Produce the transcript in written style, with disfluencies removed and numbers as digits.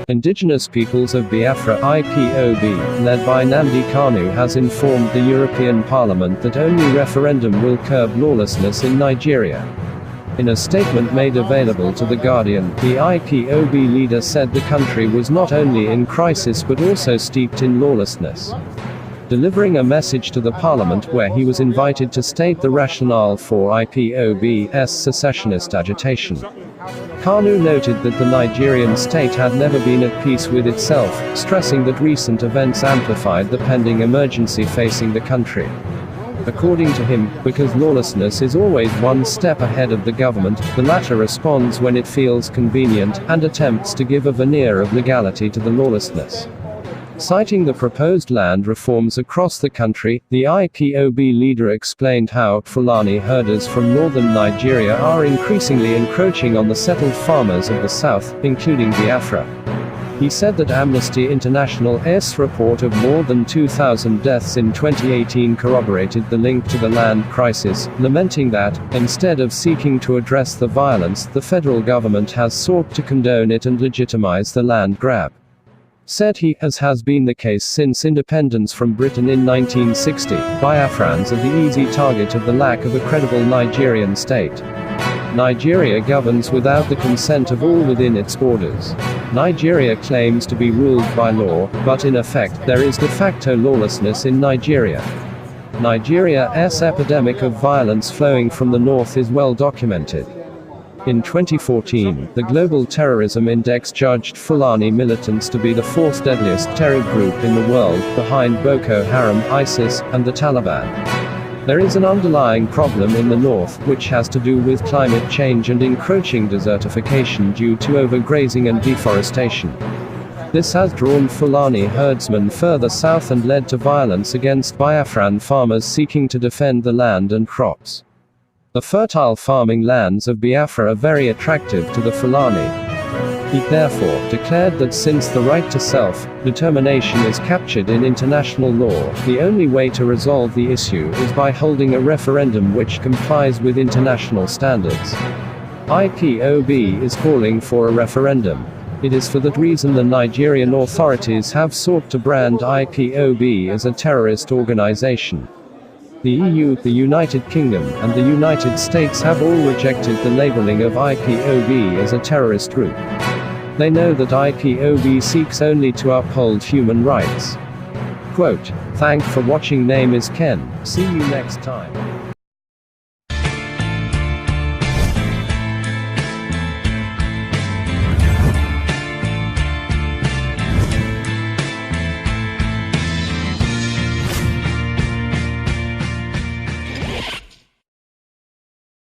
Indigenous Peoples of Biafra (IPOB), led by Nnamdi Kanu, has informed the European Parliament that only referendum will curb lawlessness in Nigeria. In a statement made available to The Guardian, the IPOB leader said the country was not only in crisis but also steeped in lawlessness. Delivering a message to the parliament where he was invited to state the rationale for IPOB's secessionist agitation, Kanu noted that the Nigerian state had never been at peace with itself, stressing that recent events amplified the pending emergency facing the country. According to him, because lawlessness is always one step ahead of the government, the latter responds when it feels convenient, and attempts to give a veneer of legality to the lawlessness. Citing the proposed land reforms across the country, the IPOB leader explained how Fulani herders from northern Nigeria are increasingly encroaching on the settled farmers of the south, including Biafra. He said that Amnesty International's report of more than 2,000 deaths in 2018 corroborated the link to the land crisis, lamenting that, instead of seeking to address the violence, the federal government has sought to condone it and legitimise the land grab. Said he, as has been the case since independence from Britain in 1960, Biafrans are the easy target of the lack of a credible Nigerian state. Nigeria governs without the consent of all within its borders. Nigeria claims to be ruled by law, but in effect, there is de facto lawlessness in Nigeria. Nigeria's epidemic of violence flowing from the north is well documented. In 2014, the Global Terrorism Index judged Fulani militants to be the fourth deadliest terror group in the world, behind Boko Haram, ISIS, and the Taliban. There is an underlying problem in the north, which has to do with climate change and encroaching desertification due to overgrazing and deforestation. This has drawn Fulani herdsmen further south and led to violence against Biafran farmers seeking to defend the land and crops. The fertile farming lands of Biafra are very attractive to the Fulani. He therefore declared that since the right to self-determination is captured in international law, the only way to resolve the issue is by holding a referendum which complies with international standards. IPOB is calling for a referendum. It is for that reason the Nigerian authorities have sought to brand IPOB as a terrorist organization. The EU, the United Kingdom, and the United States have all rejected the labeling of IPOB as a terrorist group. They know that IPOB seeks only to uphold human rights. Quote, "Thank for watching. Name is Ken. See you next time."